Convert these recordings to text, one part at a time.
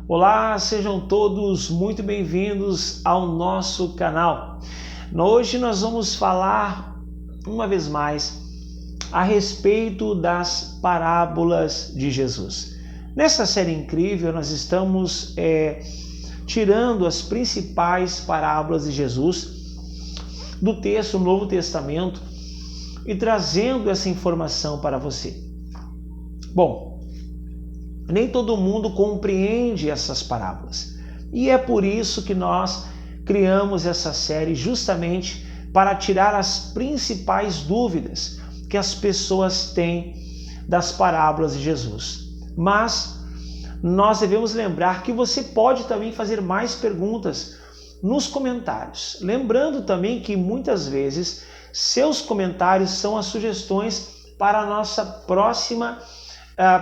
Olá, sejam todos muito bem-vindos ao nosso canal. Hoje nós vamos falar, uma vez mais, a respeito das parábolas de Jesus. Nessa série incrível, nós estamos tirando as principais parábolas de Jesus do texto do Novo Testamento e trazendo essa informação para você. Bom, nem todo mundo compreende essas parábolas. E é por isso que nós criamos essa série justamente para tirar as principais dúvidas que as pessoas têm das parábolas de Jesus. Mas nós devemos lembrar que você pode também fazer mais perguntas nos comentários. Lembrando também que muitas vezes seus comentários são as sugestões para a nossa próxima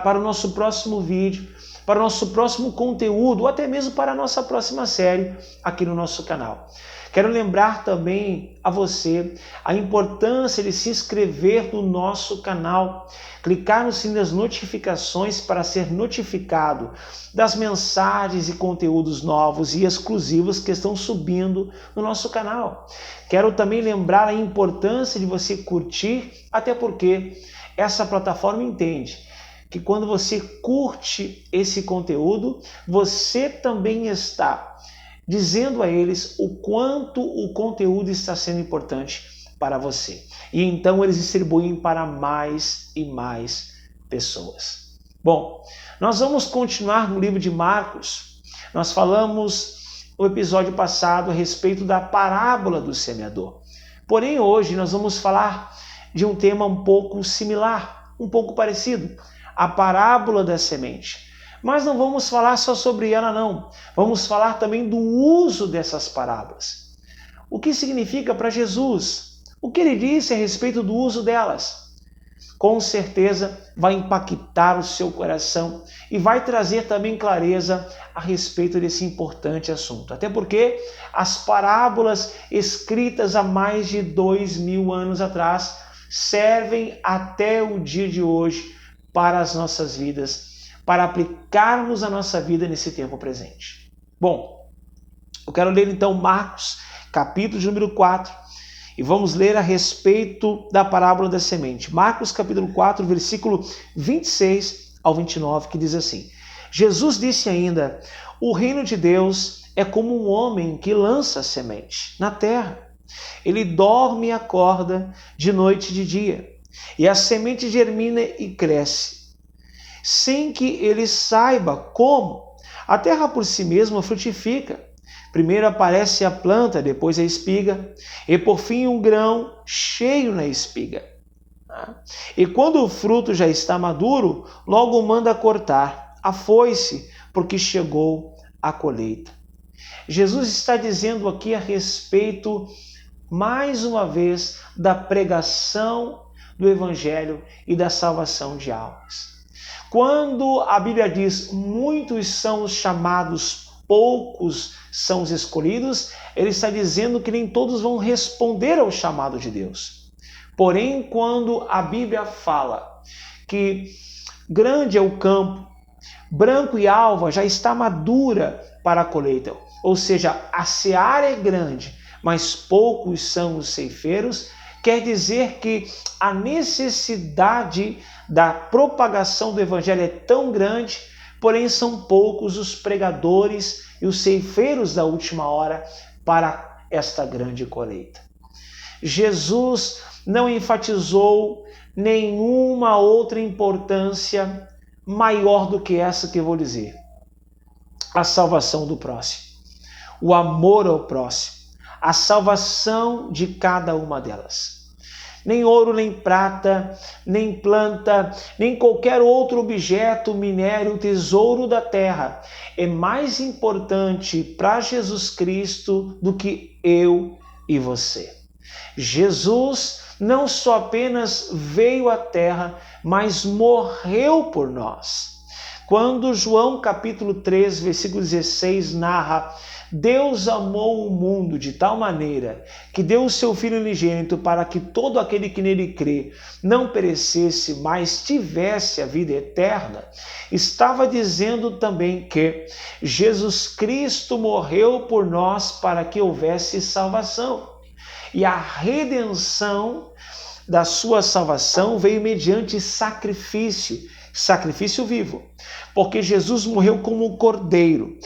para o nosso próximo vídeo, para o nosso próximo conteúdo, ou até mesmo para a nossa próxima série aqui no nosso canal. Quero lembrar também a você a importância de se inscrever no nosso canal, clicar no sininho das notificações para ser notificado das mensagens e conteúdos novos e exclusivos que estão subindo no nosso canal. Quero também lembrar a importância de você curtir, até porque essa plataforma entende que quando você curte esse conteúdo, você também está dizendo a eles o quanto o conteúdo está sendo importante para você. E então eles distribuem para mais e mais pessoas. Bom, nós vamos continuar no livro de Marcos. Nós falamos no episódio passado a respeito da parábola do semeador. Porém, hoje nós vamos falar de um tema um pouco similar, um pouco parecido. A parábola da semente. Mas não vamos falar só sobre ela, não. Vamos falar também do uso dessas parábolas. O que significa para Jesus? O que ele disse a respeito do uso delas? Com certeza vai impactar o seu coração e vai trazer também clareza a respeito desse importante assunto. Até porque as parábolas escritas há mais de 2000 anos atrás servem até o dia de hoje para as nossas vidas, para aplicarmos a nossa vida nesse tempo presente. Bom, eu quero ler então Marcos, capítulo de número 4, e vamos ler a respeito da parábola da semente. Marcos, capítulo 4, versículo 26 ao 29, que diz assim: Jesus disse ainda: o reino de Deus é como um homem que lança semente na terra. Ele dorme e acorda de noite e de dia. E a semente germina e cresce, sem que ele saiba como. A terra por si mesma frutifica. Primeiro aparece a planta, depois a espiga, e por fim um grão cheio na espiga. E quando o fruto já está maduro, logo manda cortar a foice, porque chegou a colheita. Jesus está dizendo aqui a respeito, mais uma vez, da pregação do Evangelho e da salvação de almas. Quando a Bíblia diz muitos são os chamados, poucos são os escolhidos, ele está dizendo que nem todos vão responder ao chamado de Deus. Porém, quando a Bíblia fala que grande é o campo, branco e alva já está madura para a colheita, ou seja, a seara é grande, mas poucos são os ceifeiros, quer dizer que a necessidade da propagação do Evangelho é tão grande, porém são poucos os pregadores e os ceifeiros da última hora para esta grande colheita. Jesus não enfatizou nenhuma outra importância maior do que essa que eu vou dizer: a salvação do próximo, o amor ao próximo, a salvação de cada uma delas. Nem ouro, nem prata, nem planta, nem qualquer outro objeto, minério, tesouro da terra é mais importante para Jesus Cristo do que eu e você. Jesus não só apenas veio à terra, mas morreu por nós. Quando João capítulo 3, versículo 16 narra Deus amou o mundo de tal maneira que deu o seu Filho unigênito para que todo aquele que nele crê não perecesse, mas tivesse a vida eterna, estava dizendo também que Jesus Cristo morreu por nós para que houvesse salvação. E a redenção da sua salvação veio mediante sacrifício vivo, porque Jesus morreu como um cordeiro.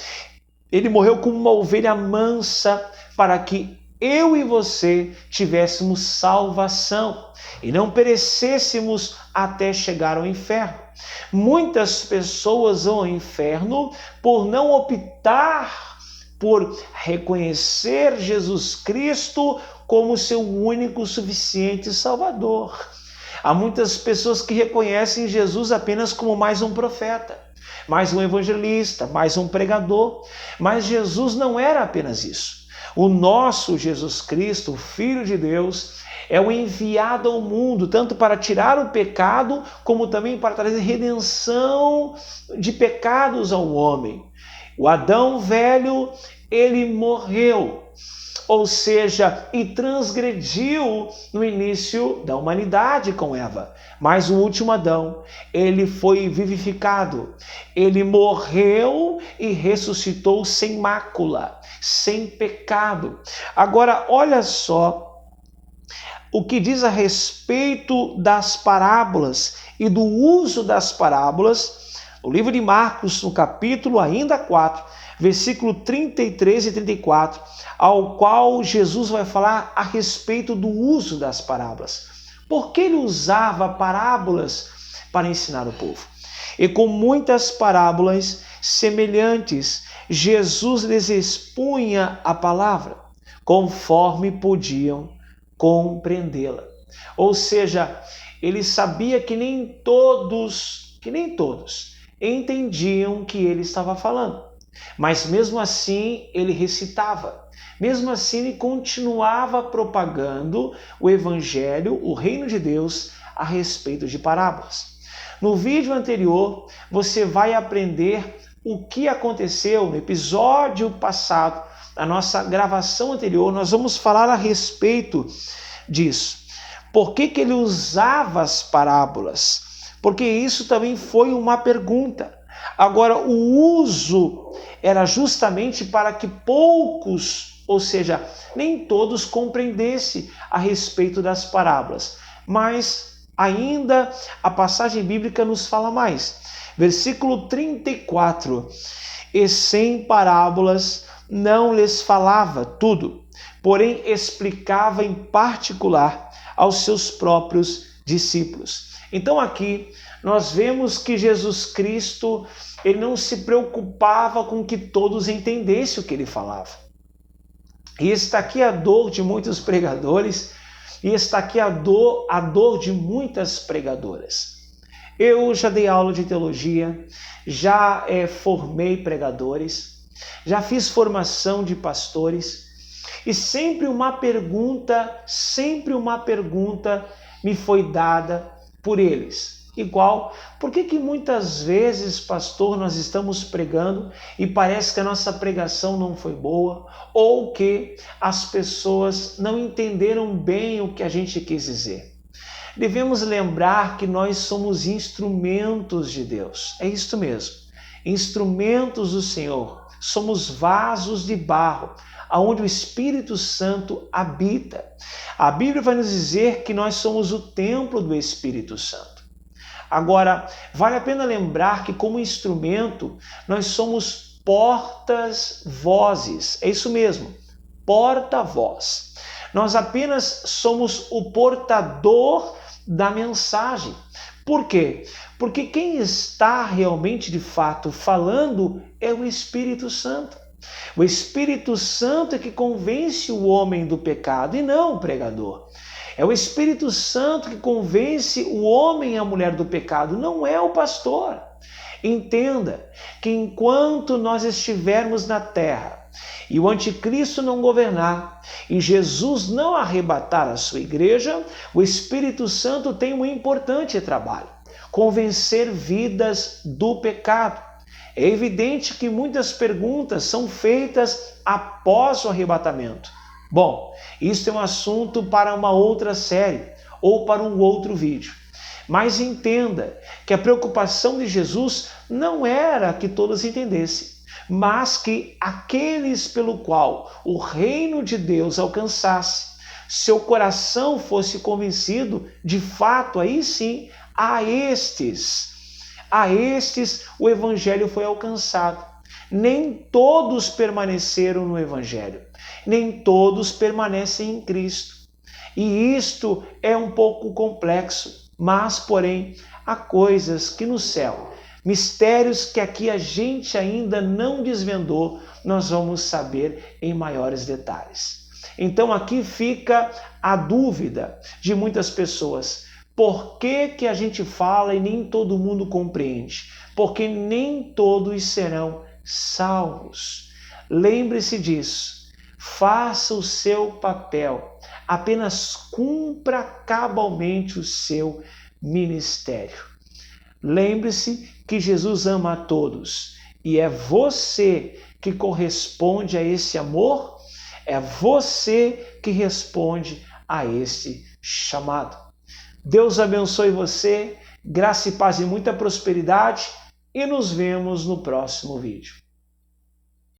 Ele morreu como uma ovelha mansa para que eu e você tivéssemos salvação e não perecêssemos até chegar ao inferno. Muitas pessoas vão ao inferno por não optar por reconhecer Jesus Cristo como seu único, suficiente Salvador. Há muitas pessoas que reconhecem Jesus apenas como mais um profeta, mais um evangelista, mais um pregador, mas Jesus não era apenas isso. O nosso Jesus Cristo, o Filho de Deus, é o enviado ao mundo, tanto para tirar o pecado, como também para trazer redenção de pecados ao homem. O Adão velho, ele morreu, ou seja, e transgrediu no início da humanidade com Eva. Mas o último Adão, ele foi vivificado. Ele morreu e ressuscitou sem mácula, sem pecado. Agora, olha só o que diz a respeito das parábolas e do uso das parábolas. O livro de Marcos, no capítulo ainda 4, versículo 33 e 34, ao qual Jesus vai falar a respeito do uso das parábolas. Por que ele usava parábolas para ensinar o povo? E com muitas parábolas semelhantes, Jesus lhes expunha a palavra, conforme podiam compreendê-la. Ou seja, ele sabia que nem todos entendiam o que ele estava falando. Mas mesmo assim ele recitava, mesmo assim ele continuava propagando o evangelho, o reino de Deus, a respeito de parábolas. No vídeo anterior você vai aprender o que aconteceu no episódio passado, na nossa gravação anterior. Nós vamos falar a respeito disso. Por que ele usava as parábolas? Porque isso também foi uma pergunta. Agora, o uso era justamente para que poucos, ou seja, nem todos compreendessem a respeito das parábolas. Mas ainda a passagem bíblica nos fala mais. Versículo 34. E sem parábolas não lhes falava tudo, porém explicava em particular aos seus próprios discípulos. Então aqui nós vemos que Jesus Cristo, ele não se preocupava com que todos entendessem o que ele falava. E está aqui a dor de muitos pregadores, e está aqui a dor de muitas pregadoras. Eu já dei aula de teologia, já formei pregadores, já fiz formação de pastores, e sempre uma pergunta me foi dada por eles. Igual, por que muitas vezes, pastor, nós estamos pregando e parece que a nossa pregação não foi boa, ou que as pessoas não entenderam bem o que a gente quis dizer? Devemos lembrar que nós somos instrumentos de Deus. É isto mesmo, instrumentos do Senhor. Somos vasos de barro, onde o Espírito Santo habita. A Bíblia vai nos dizer que nós somos o templo do Espírito Santo. Agora, vale a pena lembrar que como instrumento, nós somos portas-vozes. É isso mesmo, porta-voz. Nós apenas somos o portador da mensagem. Por quê? Porque quem está realmente, de fato, falando é o Espírito Santo. O Espírito Santo é que convence o homem do pecado e não o pregador. É o Espírito Santo que convence o homem e a mulher do pecado, não é o pastor. Entenda que enquanto nós estivermos na terra e o anticristo não governar e Jesus não arrebatar a sua igreja, o Espírito Santo tem um importante trabalho: convencer vidas do pecado. É evidente que muitas perguntas são feitas após o arrebatamento. Bom, isso é um assunto para uma outra série ou para um outro vídeo. Mas entenda que a preocupação de Jesus não era que todos entendessem, mas que aqueles pelo qual o reino de Deus alcançasse, seu coração fosse convencido, de fato, aí sim, a estes o evangelho foi alcançado. Nem todos permaneceram no evangelho, nem todos permanecem em Cristo. E isto é um pouco complexo, mas, porém, há coisas que no céu, mistérios que aqui a gente ainda não desvendou, nós vamos saber em maiores detalhes. Então aqui fica a dúvida de muitas pessoas. Por que a gente fala e nem todo mundo compreende? Porque nem todos serão salvos. Lembre-se disso. Faça o seu papel. Apenas cumpra cabalmente o seu ministério. Lembre-se que Jesus ama a todos e é você que corresponde a esse amor, é você que responde a esse chamado. Deus abençoe você, graça e paz e muita prosperidade e nos vemos no próximo vídeo.